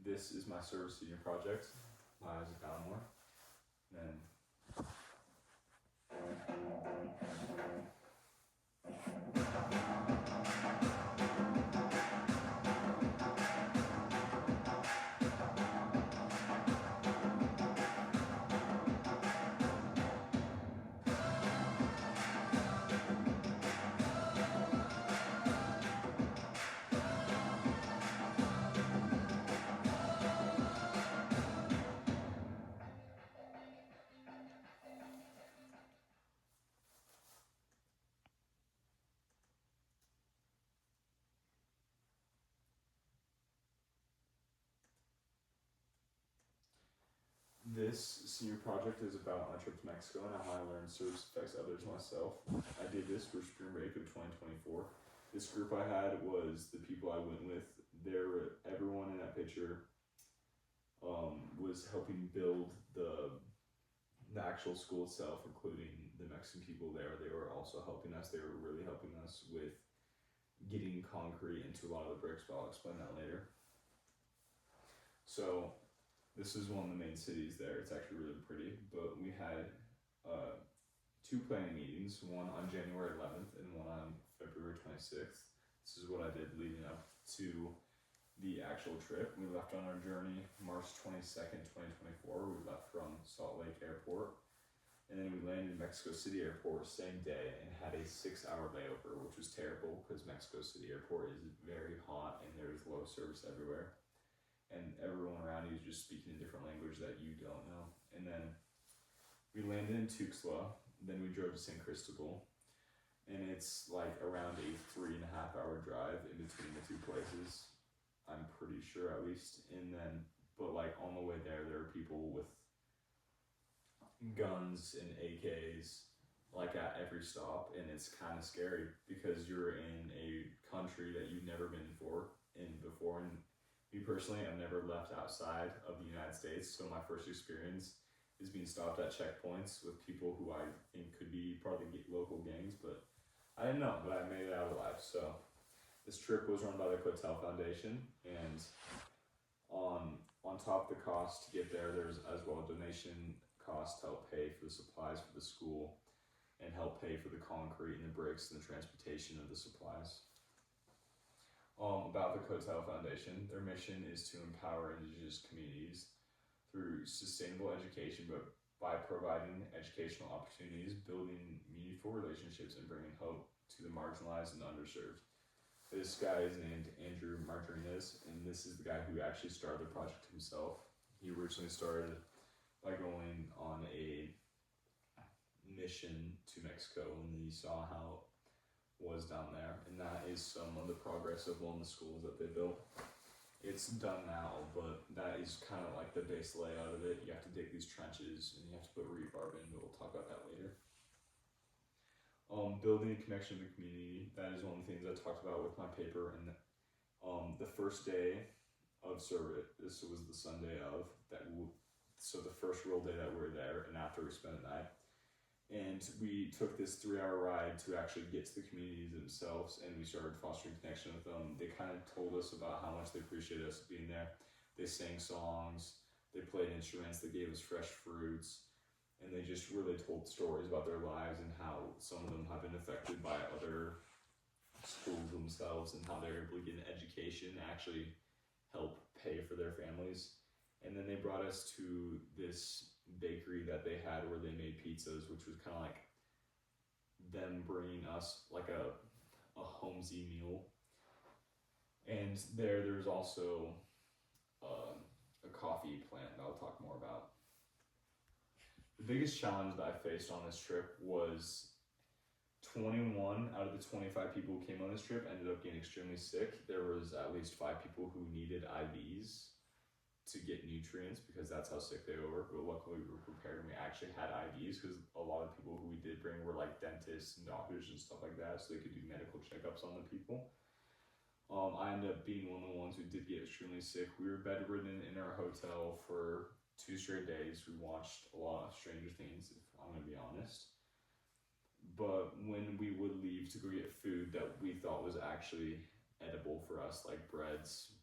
this is my service senior project by Isaac Almore. And this senior project is about my trip to Mexico and how I learned service affects others and myself. I did this for spring break of 2024. This group I had was the people I went with. Everyone in that picture was helping build the actual school itself, including the Mexican people there. They were also helping us. They were really helping us with getting concrete into a lot of the bricks, but I'll explain that later. So this is one of the main cities there. It's actually really pretty, but we had two planning meetings, one on January 11th and one on February 26th. This is what I did leading up to the actual trip. We left on our journey March 22nd, 2024. We left from Salt Lake Airport, and then we landed in Mexico City Airport same day and had a 6-hour layover, which was terrible because Mexico City Airport is very hot and there's low service everywhere. And everyone around you is just speaking a different language that you don't know. And then we landed in Tuxtla, then we drove to San Cristobal, and it's like around a 3.5 hour drive in between the two places. I'm pretty sure, at least. And then, but like on the way there are people with guns and AKs like at every stop, and it's kind of scary because you're in a country that you've never been in before. And me personally, I've never left outside of the United States, so my first experience is being stopped at checkpoints with people who I think could be part of the local gangs, but I didn't know, but I made it out alive. So this trip was run by the Coatel Foundation, and on top of the cost to get there, there's as well a donation cost to help pay for the supplies for the school and help pay for the concrete and the bricks and the transportation of the supplies. About the Coatel Foundation, their mission is to empower Indigenous communities through sustainable education, but by providing educational opportunities, building meaningful relationships, and bringing hope to the marginalized and underserved. This guy is named Andrew Martinez, and this is the guy who actually started the project himself. He originally started by going on a mission to Mexico, and he saw how was down there, and that is some of the progress of one of the schools that they built. It's done now, but that is kind of like the base layout of it. You have to dig these trenches and you have to put rebarb in, but we'll talk about that later. Building a connection with the community, that is one of the things I talked about with my paper. And the first day of service, this was the Sunday of that, so the first real day that we were there, and after we spent the night. And we took this 3-hour ride to actually get to the communities themselves, and we started fostering connection with them. They kind of told us about how much they appreciated us being there. They sang songs, they played instruments, they gave us fresh fruits, and they just really told stories about their lives and how some of them have been affected by other schools themselves and how they're able to get an education and actually help pay for their families. And then they brought us to this bakery that they had where they made pizzas, which was kind of like them bringing us like a homesy meal. And there's also a coffee plant that I'll talk more about. The biggest challenge that I faced on this trip was 21 out of the 25 people who came on this trip ended up getting extremely sick. There was at least 5 people who needed IVs to get nutrients because that's how sick they were. But luckily we were prepared and we actually had IVs because a lot of people who we did bring were like dentists and doctors and stuff like that, so they could do medical checkups on the people. I ended up being one of the ones who did get extremely sick. We were bedridden in our hotel for 2 straight days. We watched a lot of Stranger Things, if I'm gonna be honest. But when we would leave to go get food that we thought was actually edible for us, like breads,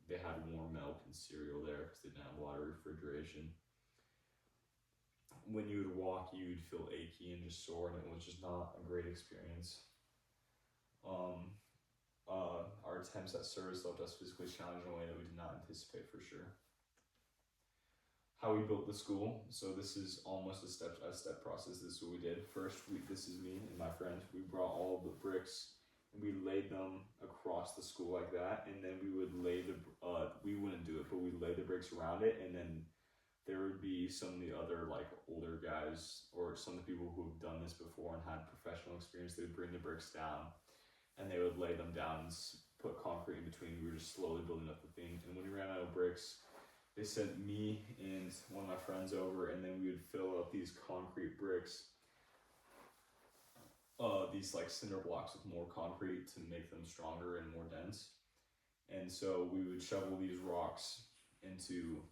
they had warm milk and cereal there because they didn't have a lot of refrigeration. When you would walk, you would feel achy and just sore, and it was just not a great experience. Our attempts at service left us physically challenged in a way that we did not anticipate for sure. How we built the school. So this is almost a step-by-step process. This is what we did. First, this is me and my friend. We brought all the bricks and we laid them across the school like that. And then we would lay we wouldn't do it, but we'd lay the bricks around it. And then there would be some of the other like older guys or some of the people who have done this before and had professional experience. They would bring the bricks down and they would lay them down and put concrete in between. We were just slowly building up the thing. And when we ran out of bricks, they sent me and one of my friends over, and then we would fill up these concrete bricks, these like cinder blocks with more concrete to make them stronger and more dense. And so we would shovel these rocks into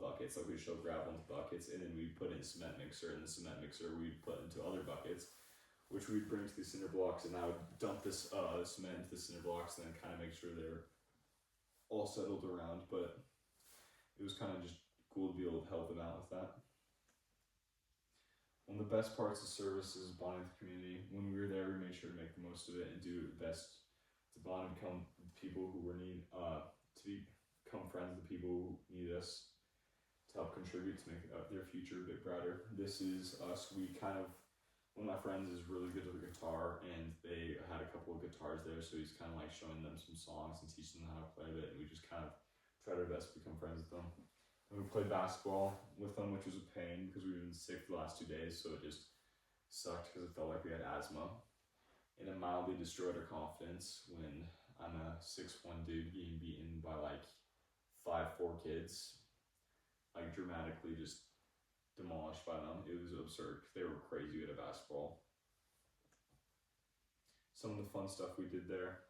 buckets, like we'd shovel gravel into buckets, and then we'd put in a cement mixer, and the cement mixer we'd put into other buckets, which we'd bring to these cinder blocks, and I would dump this cement into the cinder blocks and then kind of make sure they're all settled around. But it was kind of just cool to be able to help them out with that. One of the best parts of service is bonding with the community. When we were there, we made sure to make the most of it and do the best to bond and become people who were become friends with the people who need us to help contribute to make their future a bit brighter. This is us. One of my friends is really good with the guitar, and they had a couple of guitars there, so he's kind of like showing them some songs and teaching them how to play it, and we just kind of tried our best to become friends with them. And we played basketball with them, which was a pain because we were been sick the last 2 days, so it just sucked because it felt like we had asthma. And it mildly destroyed our confidence when I'm a 6'1" dude being beaten by like 5'4" kids, like dramatically just demolished by them. It was absurd. They were crazy good at basketball. Some of the fun stuff we did there.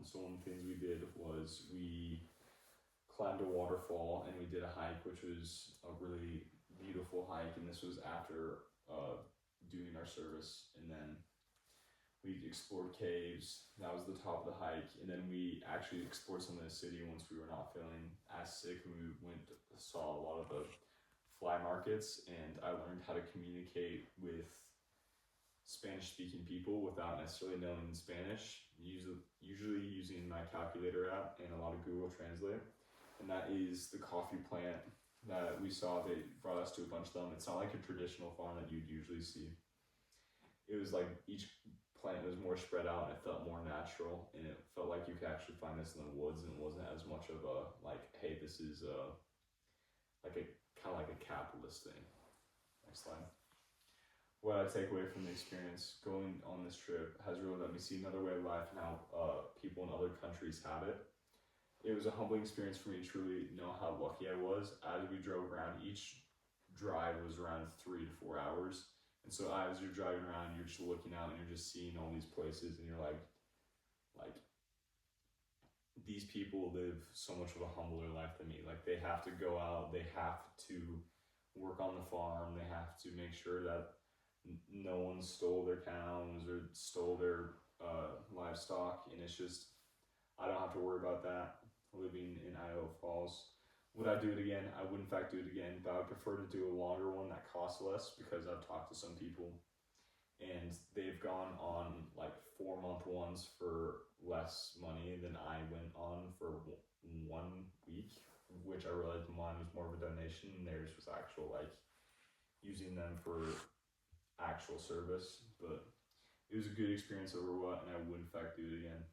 So one of the things we did was we climbed a waterfall and we did a hike, which was a really beautiful hike. And this was after doing our service. And then we explored caves. That was the top of the hike. And then we actually explored some of the city once we were not feeling as sick. And we saw a lot of the fly markets, and I learned how to communicate with Spanish-speaking people without necessarily knowing Spanish, usually using my calculator app and a lot of Google Translate. And that is the coffee plant that we saw. They brought us to a bunch of them. It's not like a traditional farm that you'd usually see. It was like each plant was more spread out, and it felt more natural, and it felt like you could actually find this in the woods, and it wasn't as much of a like, hey, this is like a kind of like a capitalist thing. Next slide. What I take away from the experience going on this trip has really let me see another way of life and how people in other countries have it. It was a humbling experience for me to truly know how lucky I was. As we drove around, each drive was around 3 to 4 hours. And so as you're driving around, you're just looking out and you're just seeing all these places, and you're like, these people live so much of a humbler life than me. Like, they have to go out, they have to work on the farm, they have to make sure that no one stole their cows or stole their livestock, and it's just, I don't have to worry about that living in Idaho Falls. Would I do it again? I would in fact do it again, but I would prefer to do a longer one that costs less, because I've talked to some people and they've gone on like 4-month ones for less money than I went on for 1 week, which I realized mine was more of a donation and theirs was actual, like, using them for actual service. But it was a good experience overall, and I would in fact do it again.